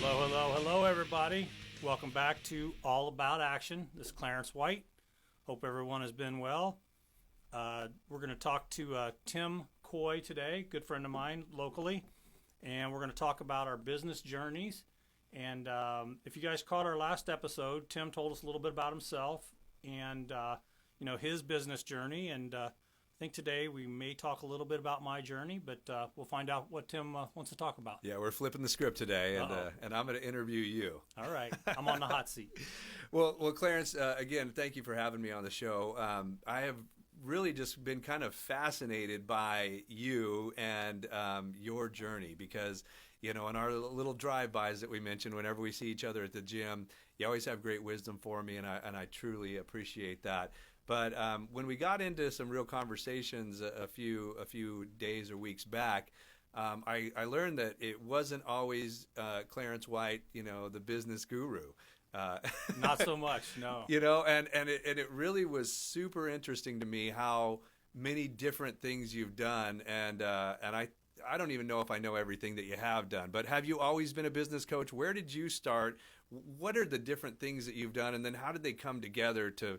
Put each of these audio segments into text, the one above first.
Hello, hello, hello, everybody. Welcome back to All About Action. This is Clarence White. Hope everyone has been well. We're going to talk to Tim Coy today, good friend of mine locally, and we're going to talk about our business journeys. And if you guys caught our last episode, Tim told us a little bit about himself and his business journey. And I think today we may talk a little bit about my journey, but we'll find out what Tim wants to talk about. Yeah, we're flipping the script today, and I'm going to interview you. All right, I'm on the hot seat. Well, Clarence, again, thank you for having me on the show. I have really just been kind of fascinated by you and your journey because, in our little drive-bys that we mentioned whenever we see each other at the gym, you always have great wisdom for me, and I truly appreciate that. But when we got into some real conversations a few days or weeks back, I learned that it wasn't always Clarence White, the business guru. Not so much, no. And it really was super interesting to me how many different things you've done, and I don't even know if I know everything that you have done. But have you always been a business coach? Where did you start? What are the different things that you've done, and then how did they come together to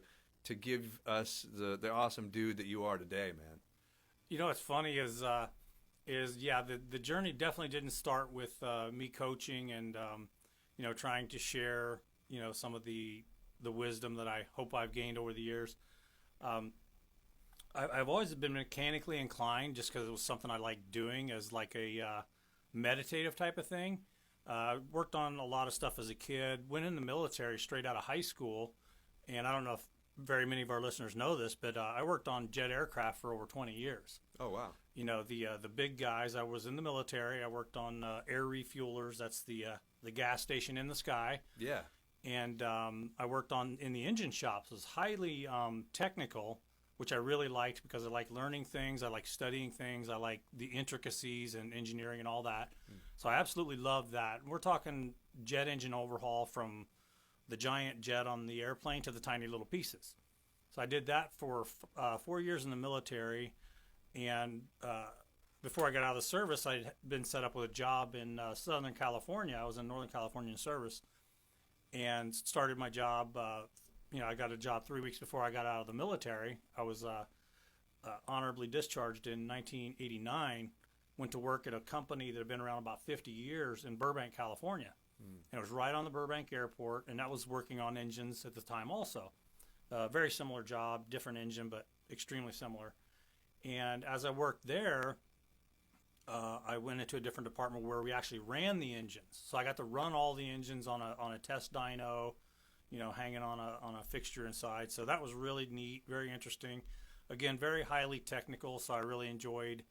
give us the awesome dude that you are today, man? What's funny is the journey definitely didn't start with me coaching and trying to share some of the wisdom that I hope I've gained over the years. I've always been mechanically inclined just because it was something I liked doing as like a meditative type of thing. Worked on a lot of stuff as a kid, went in the military straight out of high school, and I don't know if very many of our listeners know this, but I worked on jet aircraft for over 20 years. Oh, wow. The big guys. I was in the military. I worked on air refuelers. That's the gas station in the sky. Yeah. And I worked in the engine shops. It was highly technical, which I really liked because I like learning things. I like studying things. I like the intricacies and engineering and all that. So I absolutely love that. We're talking jet engine overhaul from the giant jet on the airplane to the tiny little pieces. So I did that for 4 years in the military, and before I got out of the service, I'd been set up with a job in Southern California. I was in Northern California in service, and started my job. I got a job 3 weeks before I got out of the military. I was honorably discharged in 1989. Went to work at a company that had been around about 50 years in Burbank, California. And it was right on the Burbank airport, and that was working on engines at the time also. Very similar job, different engine, but extremely similar. And as I worked there, I went into a different department where we actually ran the engines. So I got to run all the engines on a test dyno, hanging on a fixture inside. So that was really neat, very interesting. Again, very highly technical, so I really enjoyed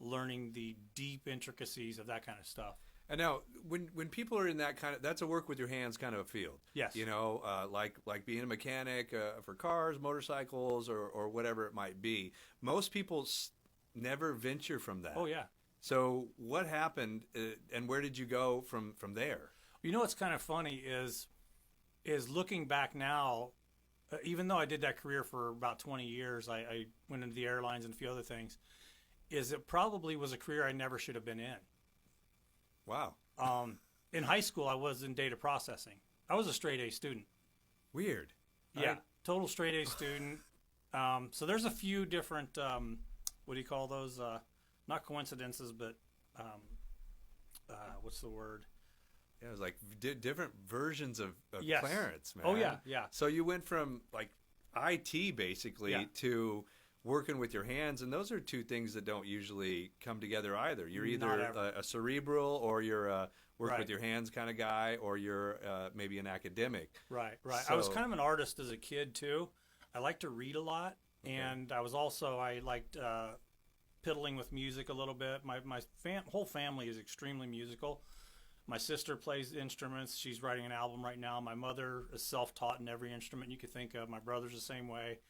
learning the deep intricacies of that kind of stuff. And now, when people are in that's a work with your hands kind of a field. Yes. Like being a mechanic for cars, motorcycles, or whatever it might be. Most people never venture from that. Oh, yeah. So what happened, and where did you go from there? What's kind of funny is looking back now, even though I did that career for about 20 years, I went into the airlines and a few other things, is it probably was a career I never should have been in. Wow. In high school, I was in data processing. I was a straight A student. Weird. Yeah, total straight A student. So there's a few different, what do you call those? Not coincidences, but what's the word? Yeah, it was like different versions of Yes. Clarence, man. Oh, yeah. So you went from like IT basically to working with your hands, and those are two things that don't usually come together either. You're either a cerebral, or you're a work with your hands kind of guy, or you're maybe an academic. Right. So, I was kind of an artist as a kid too. I liked to read a lot, and I liked piddling with music a little bit. My whole family is extremely musical. My sister plays instruments. She's writing an album right now. My mother is self-taught in every instrument you could think of. My brother's the same way.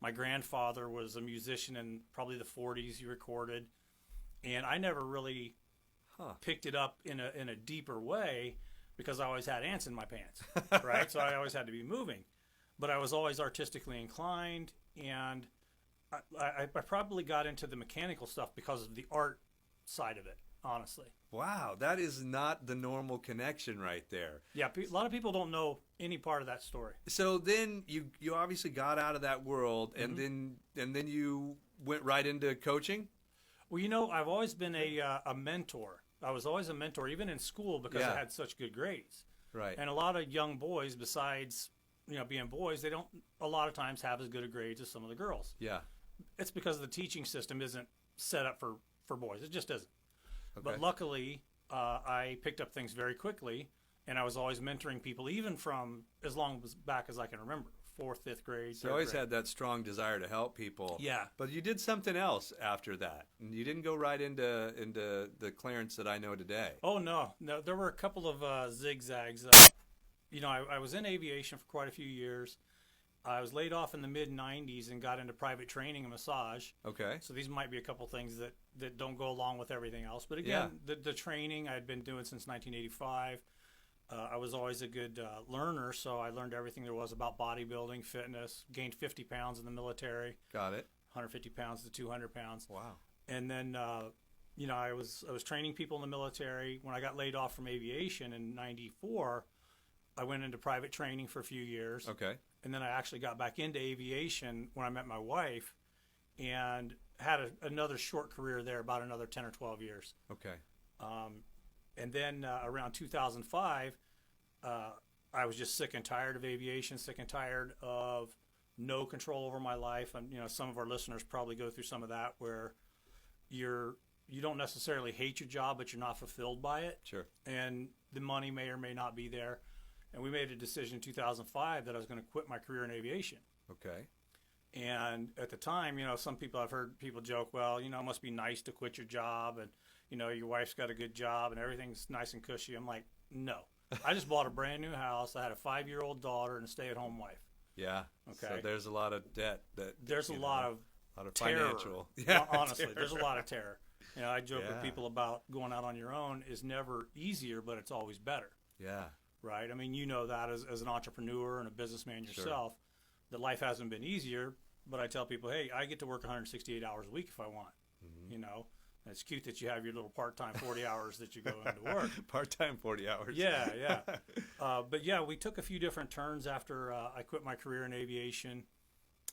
My grandfather was a musician in probably the 40s. He recorded, and I never really picked it up in a deeper way because I always had ants in my pants, right? So I always had to be moving, but I was always artistically inclined, and I probably got into the mechanical stuff because of the art side of it. honestly. Wow, that is not the normal connection right there. Yeah, a lot of people don't know any part of that story. So then you obviously got out of that world, and then you went right into coaching. Well, you know, I've always been a mentor. I was always a mentor, even in school, because I had such good grades. Right. And a lot of young boys, besides, you know, being boys, they don't a lot of times have as good a grades as some of the girls. Yeah. It's because the teaching system isn't set up for boys. It just isn't. Okay. But luckily, I picked up things very quickly, and I was always mentoring people, even from as long back as I can remember, 4th, 5th grade. So you always had that strong desire to help people. Yeah. But you did something else after that. You didn't go right into the Clarence that I know today. Oh, no. There were a couple of zigzags. You know, I was in aviation for quite a few years. I was laid off in the mid-'90s and got into private training and massage. Okay. So these might be a couple things that don't go along with everything else. But again, the training I had been doing since 1985. I was always a good learner, so I learned everything there was about bodybuilding, fitness, gained 50 pounds in the military. Got it. 150 pounds to 200 pounds. Wow. And then, you know, I was training people in the military. When I got laid off from aviation in 94, I went into private training for a few years. Okay. And then I actually got back into aviation when I met my wife and had another short career there, about another 10 or 12 years. Okay. And then around 2005, I was just sick and tired of aviation, sick and tired of no control over my life. And, you know, some of our listeners probably go through some of that where you don't necessarily hate your job, but you're not fulfilled by it. Sure. And the money may or may not be there. And we made a decision in 2005 that I was going to quit my career in aviation. Okay. And at the time, you know, I've heard people joke, well, you know, it must be nice to quit your job and, you know, your wife's got a good job and everything's nice and cushy. I'm like, no. I just bought a brand new house. I had a 5-year-old daughter and a stay-at-home wife. Yeah. Okay. So there's a lot of debt there's a lot of terror. financial. Yeah. Honestly, terror. there's a lot of terror. You know, I joke with people about going out on your own is never easier, but it's always better. Yeah. Right? I mean, you know that as an entrepreneur and a businessman yourself, that life hasn't been easier, but I tell people, hey, I get to work 168 hours a week if I want, you know. And it's cute that you have your little part-time 40 hours that you go into work. Part-time 40 hours. Yeah, yeah. But, yeah, we took a few different turns after I quit my career in aviation.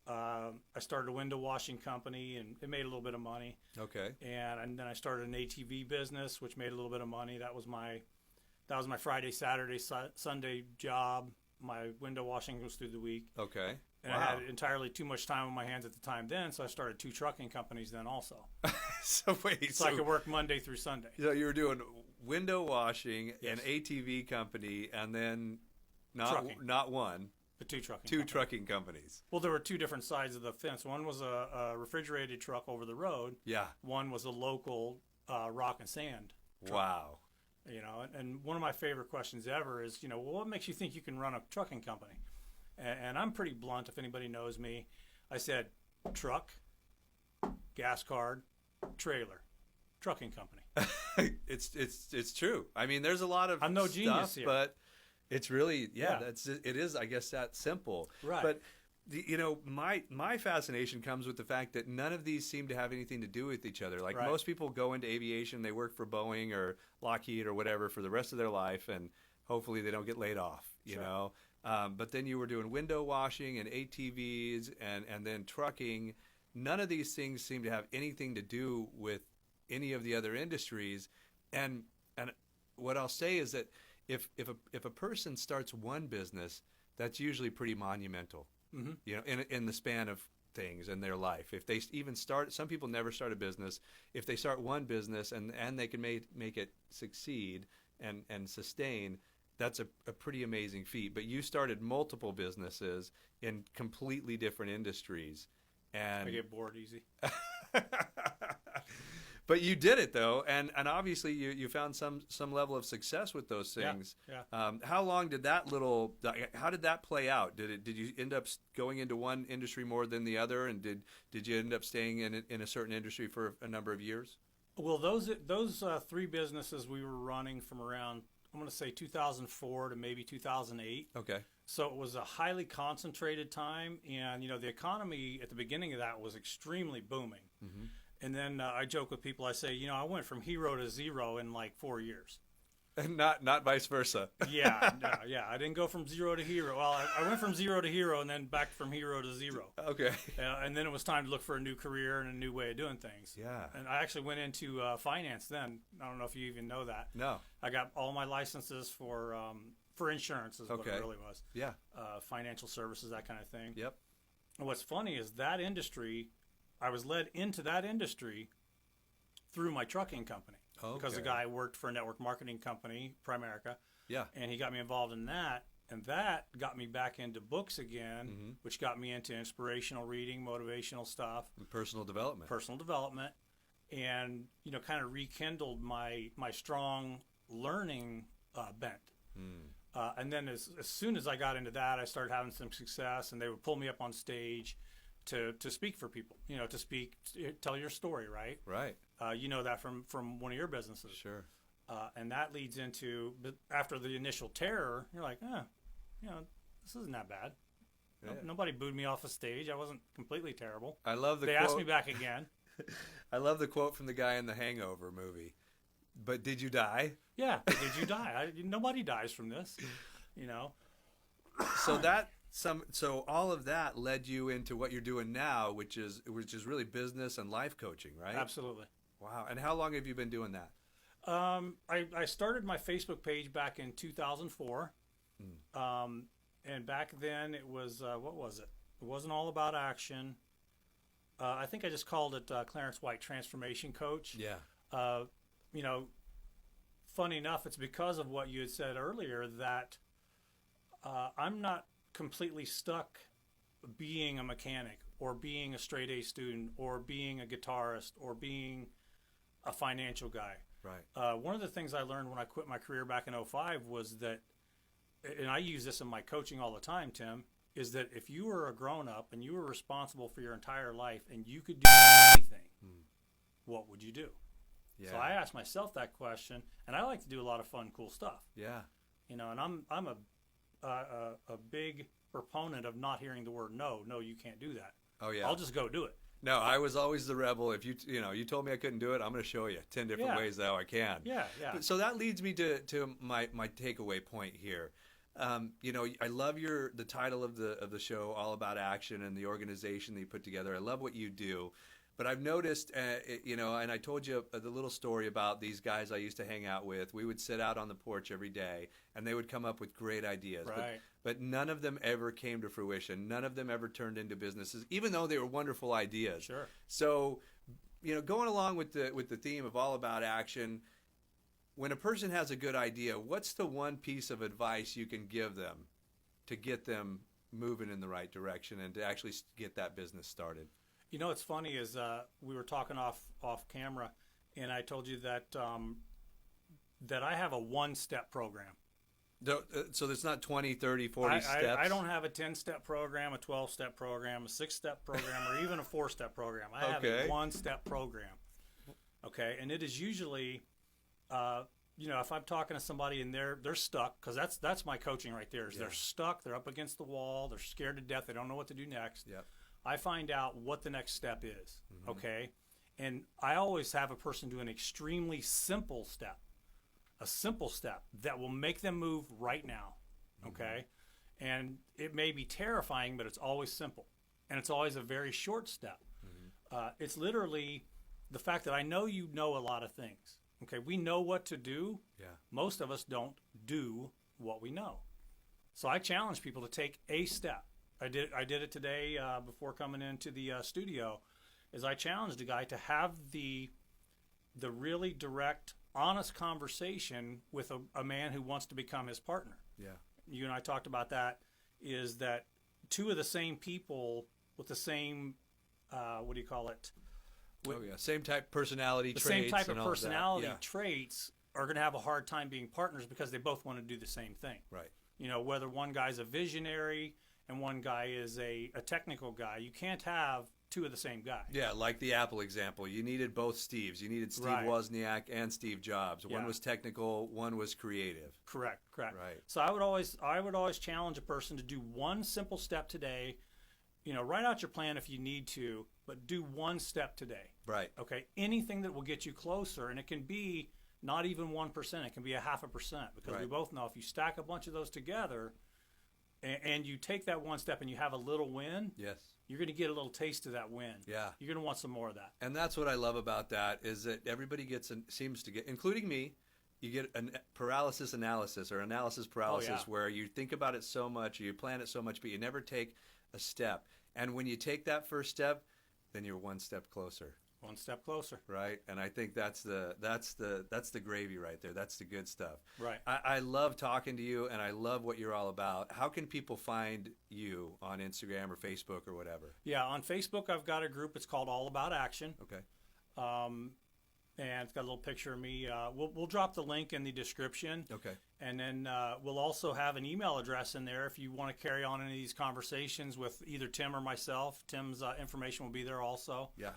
I started a window washing company, and it made a little bit of money. Okay. And then I started an ATV business, which made a little bit of money. That was my Friday, Saturday, Sunday job. My window washing was through the week. Okay. And I had entirely too much time on my hands at the time then, so I started 2 trucking companies then also. So wait. So I could work Monday through Sunday. So you were doing window washing, an ATV company, and then not one, but 2 trucking two companies. trucking companies. Well, there were 2 different sides of the fence. One was a refrigerated truck over the road. Yeah. One was a local rock and sand truck. Wow. You know, and one of my favorite questions ever is, you know, well, what makes you think you can run a trucking company? And I'm pretty blunt. If anybody knows me, I said truck, gas card, trailer, trucking company. It's true. I mean, there's a lot of I'm no stuff, genius here. but it's really it is, I guess, that simple. Right. But you know, my fascination comes with the fact that none of these seem to have anything to do with each other. Like most people go into aviation, they work for Boeing or Lockheed or whatever for the rest of their life, and hopefully they don't get laid off. You know. But then you were doing window washing and ATVs and then trucking. None of these things seem to have anything to do with any of the other industries. And what I'll say is that if a person starts one business, that's usually pretty monumental. Mm-hmm. You know, in the span of things in their life. If they even start, some people never start a business. If they start one business and they can make it succeed and sustain, that's a pretty amazing feat. But you started multiple businesses in completely different industries. And I get bored easy. But you did it, though. And obviously you found some level of success with those things. Yeah. How long did how did that play out? Did you end up going into one industry more than the other? And did you end up staying in a certain industry for a number of years? Well, those 3 businesses we were running from around, I'm going to say 2004 to maybe 2008. Okay. So it was a highly concentrated time, and you know the economy at the beginning of that was extremely booming. Mm-hmm. And then I joke with people. I say, I went from hero to zero in like 4 years. And not vice versa. Yeah, no, yeah. I didn't go from zero to hero. Well, I went from zero to hero and then back from hero to zero. Okay. And then it was time to look for a new career and a new way of doing things. Yeah. And I actually went into finance then. I don't know if you even know that. No. I got all my licenses for insurance is what it really was. Yeah. Financial services, that kind of thing. Yep. And what's funny is that industry, I was led into that industry through my trucking company. Okay. Because the guy worked for a network marketing company, Primerica. Yeah. And he got me involved in that. And that got me back into books again, which got me into inspirational reading, motivational stuff. And personal development. And, kind of rekindled my strong learning bent. And then as soon as I got into that, I started having some success, and they would pull me up on stage to speak for people, to speak, tell your story, right? Right. You know that from one of your businesses. Sure. And that leads into, but after the initial terror, you're like, this isn't that bad. Yeah. Nobody booed me off a stage. I wasn't completely terrible. I love the They quote. asked me back again. I love the quote from the guy in the Hangover movie. But did you die? Yeah. Did you die? Nobody dies from this, So all of that led you into what you're doing now, which is really business and life coaching, right? Absolutely. Wow. And how long have you been doing that? I started my Facebook page back in 2004. And back then it was, what was it? It wasn't all about action. I think I just called it Clarence White Transformation Coach. Yeah. Funny enough, it's because of what you had said earlier that I'm not completely stuck being a mechanic or being a straight A student or being a guitarist or being a financial guy. Right. One of the things I learned when I quit my career back in '05 was that, and I use this in my coaching all the time, Tim, is that if you were a grown-up and you were responsible for your entire life and you could do anything, what would you do? Yeah. So I asked myself that question, and I like to do a lot of fun, cool stuff. Yeah. And I'm a big proponent of not hearing the word no. No, you can't do that. Oh yeah. I'll just go do it. No, I was always the rebel. If you told me I couldn't do it, I'm going to show you 10 different ways how I can. Yeah, yeah. So that leads me to my takeaway point here. I love the title of the show, All About Action, and the organization that you put together. I love what you do. But I've noticed, and I told you the little story about these guys I used to hang out with. We would sit out on the porch every day, and they would come up with great ideas. Right. But none of them ever came to fruition. None of them ever turned into businesses, even though they were wonderful ideas. Sure. So, going along with the theme of All About Action, when a person has a good idea, what's the one piece of advice you can give them to get them moving in the right direction and to actually get that business started? What's funny is we were talking off camera, and I told you that that I have a one-step program. So there's not 20, 30, 40 steps? I don't have a 10-step program, a 12-step program, a 6-step program, or even a 4-step program. I have a one-step program. Okay, and it is usually, if I'm talking to somebody and they're stuck, because that's my coaching right there. Is They're stuck, they're up against the wall, they're scared to death, they don't know what to do next. Yep. I find out what the next step is, okay? And I always have a person do an extremely simple step, a simple step that will make them move right now, okay? And it may be terrifying, but it's always simple. And it's always a very short step. It's literally the fact that I know you know a lot of things, okay? We know what to do. Yeah. Most of us don't do what we know. So I challenge people to take a step. I did it today before coming into the studio. Is I challenged a guy to have the really direct, honest conversation with a man who wants to become his partner. Yeah. You and I talked about that. Is that two of the same people with the same same type personality the traits. Same type and of all personality that. traits are going to have a hard time being partners because they both want to do the same thing. Right. Whether one guy's a visionary and one guy is a technical guy, you can't have two of the same guy. Yeah, like the Apple example. You needed both Steves. You needed Steve Wozniak and Steve Jobs. One was technical, one was creative. Correct. Right. So I would always challenge a person to do one simple step today. Write out your plan if you need to, but do one step today. Right. Okay, anything that will get you closer, and it can be not even 1%. It can be a 0.5%, because we Right. both know if you stack a bunch of those together, and you take that one step and you have a little win, Yes. you're going to get a little taste of that win. Yeah. You're going to want some more of that. And that's what I love about that is that everybody seems to get, including me, you get a paralysis analysis or analysis paralysis where you think about it so much, or you plan it so much, but you never take a step. And when you take that first step, then you're one step closer. One step closer. Right, and I think that's the gravy right there. That's the good stuff. Right. I love talking to you, and I love what you're all about. How can people find you on Instagram or Facebook or whatever? Yeah, on Facebook I've got a group. It's called All About Action. Okay. And it's got a little picture of me. We'll drop the link in the description. Okay. And then we'll also have an email address in there if you want to carry on any of these conversations with either Tim or myself. Tim's information will be there also. Yeah.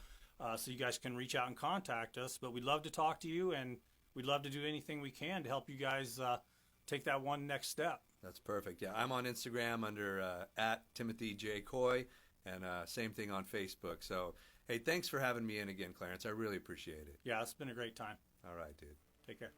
So you guys can reach out and contact us. But we'd love to talk to you, and we'd love to do anything we can to help you guys take that one next step. That's perfect. Yeah, I'm on Instagram under at Timothy J. Coy, and same thing on Facebook. So, hey, thanks for having me in again, Clarence. I really appreciate it. Yeah, it's been a great time. All right, dude. Take care.